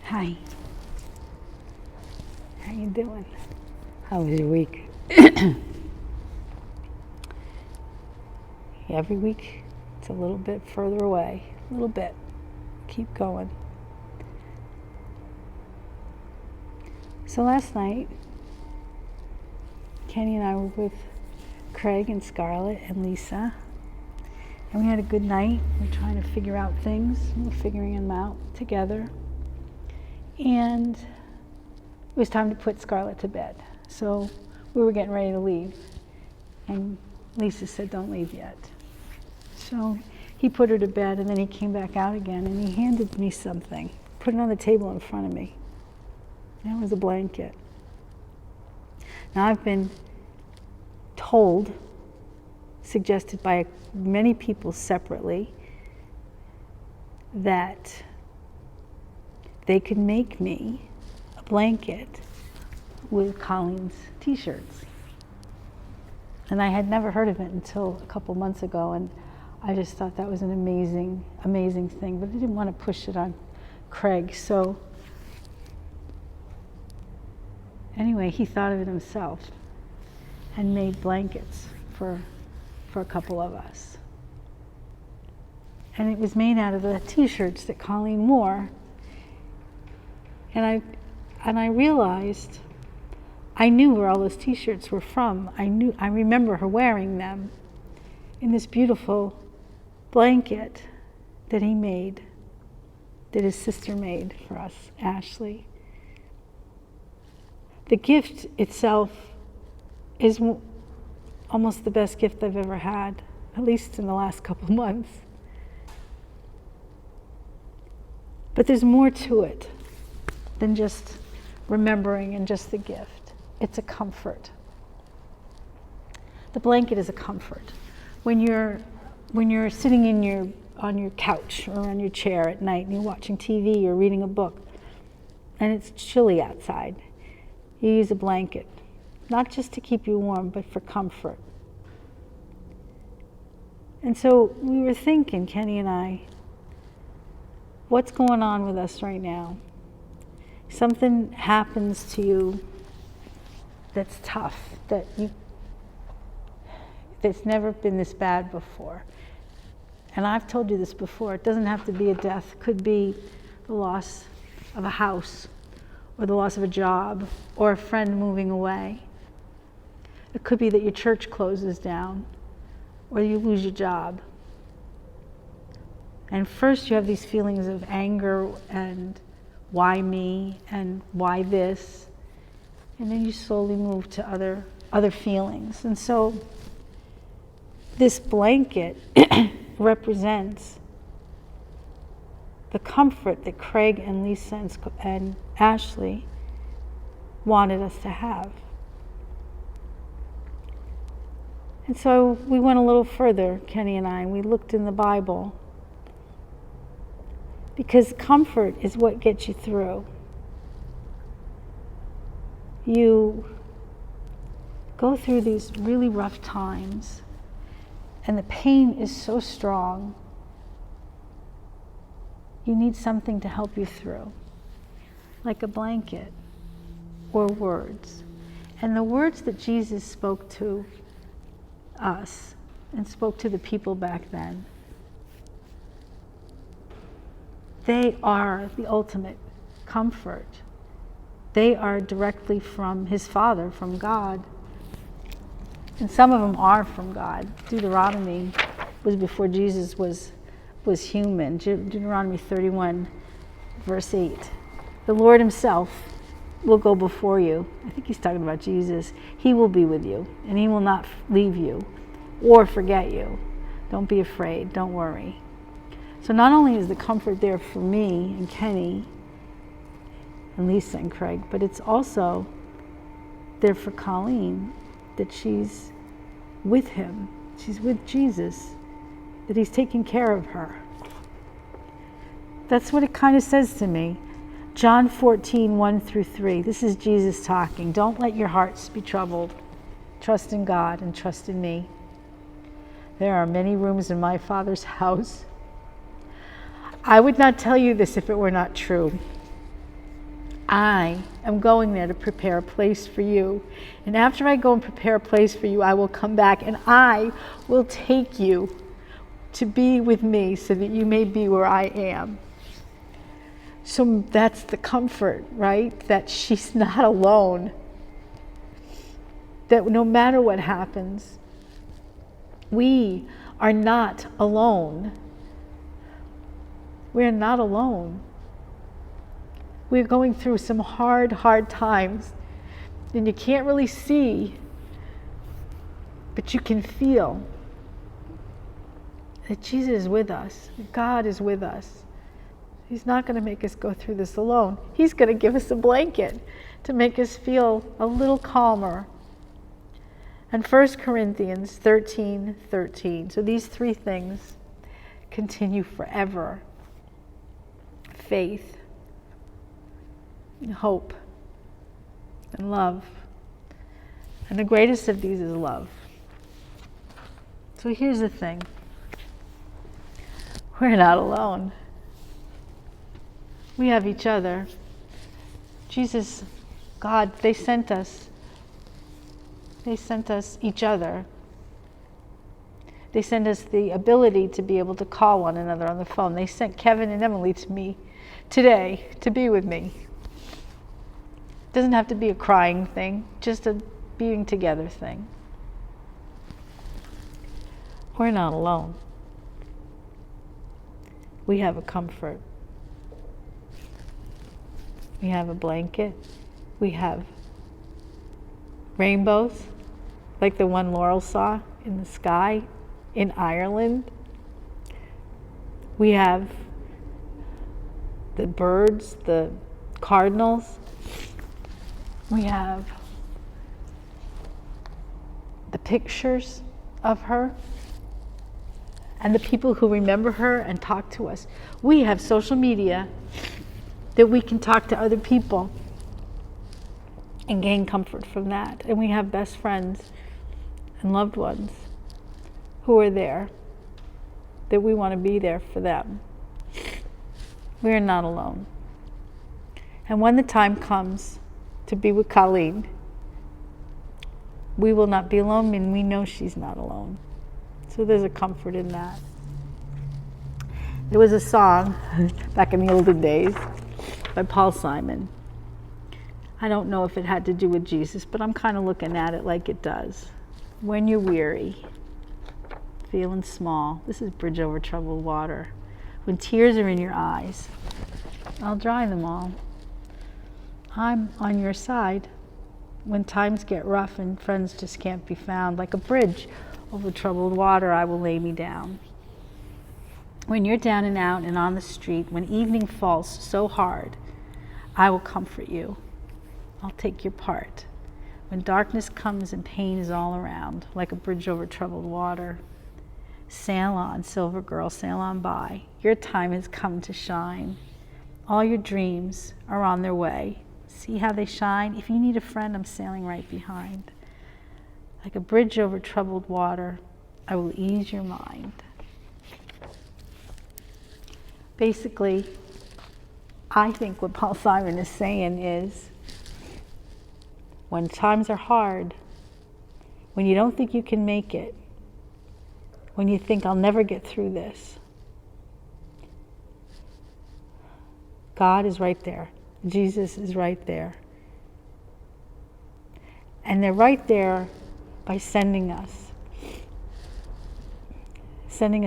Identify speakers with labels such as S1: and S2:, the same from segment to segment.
S1: Hi. How you doing? How was your week? Every week it's a little bit further away. A little bit. Keep going. So last night, Kenny and I were with Craig and Scarlett and Lisa. And we had a good night. We're trying to figure out things. We're figuring them out together. And it was time to put Scarlett to bed. So we were getting ready to leave. And Lisa said, don't leave yet. So he put her to bed, and then he came back out again, and he handed me something, put it on the table in front of me. And it was a blanket. Now I've been told, suggested by many people separately, that they could make me a blanket with Colleen's t-shirts. And I had never heard of it until a couple months ago, and I just thought that was an amazing, amazing thing, but I didn't want to push it on Craig. So anyway, he thought of it himself and made blankets for a couple of us. And it was made out of the t-shirts that Colleen wore. And I realized, I knew where all those t-shirts were from. I remember her wearing them in this beautiful blanket that he made, that his sister made for us, Ashley. The gift itself is almost the best gift I've ever had, at least in the last couple months. But there's more to it than just remembering and just the gift. It's a comfort. The blanket is a comfort. When you're sitting on your couch or on your chair at night and you're watching TV or reading a book and it's chilly outside, you use a blanket, not just to keep you warm, but for comfort. And so we were thinking, Kenny and I, what's going on with us right now? Something happens to you that's tough, that's never been this bad before. And I've told you this before, it doesn't have to be a death. It could be the loss of a house, or the loss of a job, or a friend moving away. It could be that your church closes down, or you lose your job. And first you have these feelings of anger and why me and why this, and then you slowly move to other feelings. And so this blanket represents the comfort that Craig and Lisa and Ashley wanted us to have. And so we went a little further, Kenny and I, and we looked in the Bible, because comfort is what gets you through. You go through these really rough times, and the pain is so strong, you need something to help you through, like a blanket or words. And the words that Jesus spoke to us and spoke to the people back then, they are the ultimate comfort. They are directly from his Father, from God. And some of them are from God. Deuteronomy was before Jesus was human. Deuteronomy 31, verse 8. The Lord himself will go before you. I think he's talking about Jesus. He will be with you, and he will not leave you or forget you. Don't be afraid. Don't worry. So not only is the comfort there for me and Kenny and Lisa and Craig, but it's also there for Colleen, that she's with him. She's with Jesus, that he's taking care of her. That's what it kind of says to me. John 14, 1-3. This is Jesus talking. Don't let your hearts be troubled. Trust in God and trust in me. There are many rooms in my Father's house. I would not tell you this if it were not true. I am going there to prepare a place for you. And after I go and prepare a place for you, I will come back and I will take you to be with me so that you may be where I am. So that's the comfort, right? That she's not alone. That no matter what happens, we are not alone. We are not alone. We're going through some hard times, and you can't really see, but you can feel that Jesus is with us, that God is with us. He's not going to make us go through this alone. He's going to give us a blanket to make us feel a little calmer. And 1 Corinthians 13:13. So these three things continue forever. Faith, and hope, and love. And the greatest of these is love. So here's the thing. We're not alone. We have each other. Jesus, God, they sent us. They sent us each other. They sent us the ability to be able to call one another on the phone. They sent Kevin and Emily to me today to be with me. It doesn't have to be a crying thing, just a being together thing. We're not alone. We have a comfort. We have a blanket. We have rainbows, like the one Laurel saw in the sky in Ireland. We have the birds, the cardinals. We have the pictures of her and the people who remember her and talk to us. We have social media that we can talk to other people and gain comfort from that. And we have best friends and loved ones who are there, that we want to be there for them. We are not alone. And when the time comes to be with Colleen, we will not be alone, and we know she's not alone. So there's a comfort in that. There was a song back in the olden days by Paul Simon. I don't know if it had to do with Jesus, but I'm kind of looking at it like it does. When you're weary, feeling small, this is Bridge Over Troubled Water. When tears are in your eyes, I'll dry them all. I'm on your side. When times get rough and friends just can't be found, like a bridge over troubled water, I will lay me down. When you're down and out and on the street, when evening falls so hard, I will comfort you. I'll take your part. When darkness comes and pain is all around, like a bridge over troubled water, sail on, silver girl, sail on by. Your time has come to shine. All your dreams are on their way. See how they shine? If you need a friend, I'm sailing right behind. Like a bridge over troubled water, I will ease your mind. Basically, I think what Paul Simon is saying is, when times are hard, when you don't think you can make it, when you think I'll never get through this, God is right there. Jesus is right there. And they're right there by sending us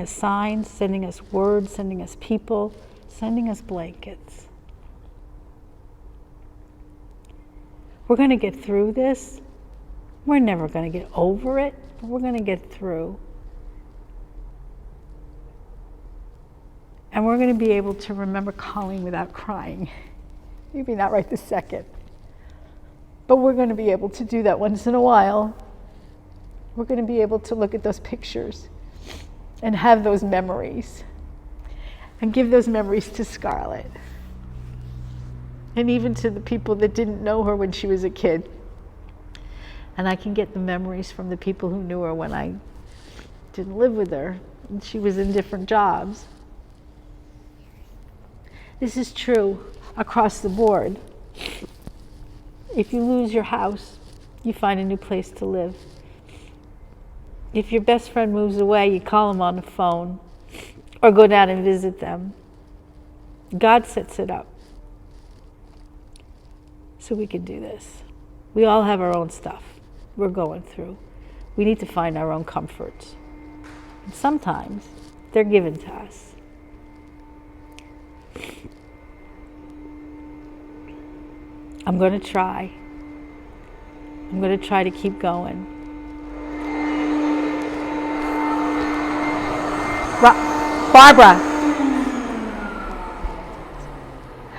S1: signs, sending us words, sending us people, sending us blankets. We're going to get through this. We're never going to get over it, but we're going to get through. And we're going to be able to remember Colleen without crying. Maybe not right this second. But we're going to be able to do that once in a while. We're going to be able to look at those pictures and have those memories and give those memories to Scarlett. And even to the people that didn't know her when she was a kid. And I can get the memories from the people who knew her when I didn't live with her and she was in different jobs. This is true across the board. If you lose your house, you find a new place to live. If your best friend moves away, you call them on the phone or go down and visit them. God sets it up so we can do this. We all have our own stuff we're going through. We need to find our own comforts. And sometimes they're given to us. I'm going to try. I'm going to try to keep going. Barbara!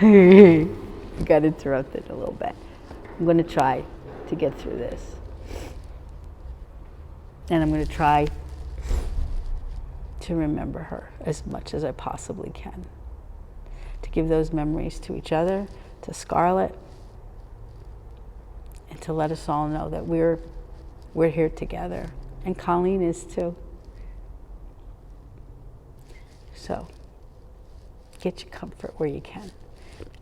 S1: I got interrupted a little bit. I'm going to try to get through this. And I'm going to try to remember her as much as I possibly can. To give those memories to each other, to Scarlett, and to let us all know that we're here together. And Colleen is too. So, get your comfort where you can.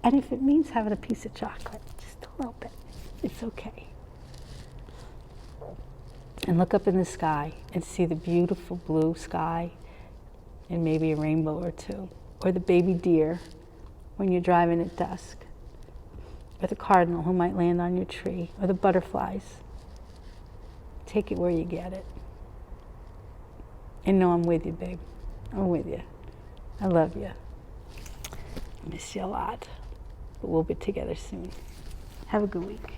S1: And if it means having a piece of chocolate, just a little bit, it's okay. And look up in the sky and see the beautiful blue sky and maybe a rainbow or two. Or the baby deer when you're driving at dusk. Or the cardinal who might land on your tree. Or the butterflies. Take it where you get it. And know I'm with you, babe. I'm with you. I love you. I miss you a lot. But we'll be together soon. Have a good week.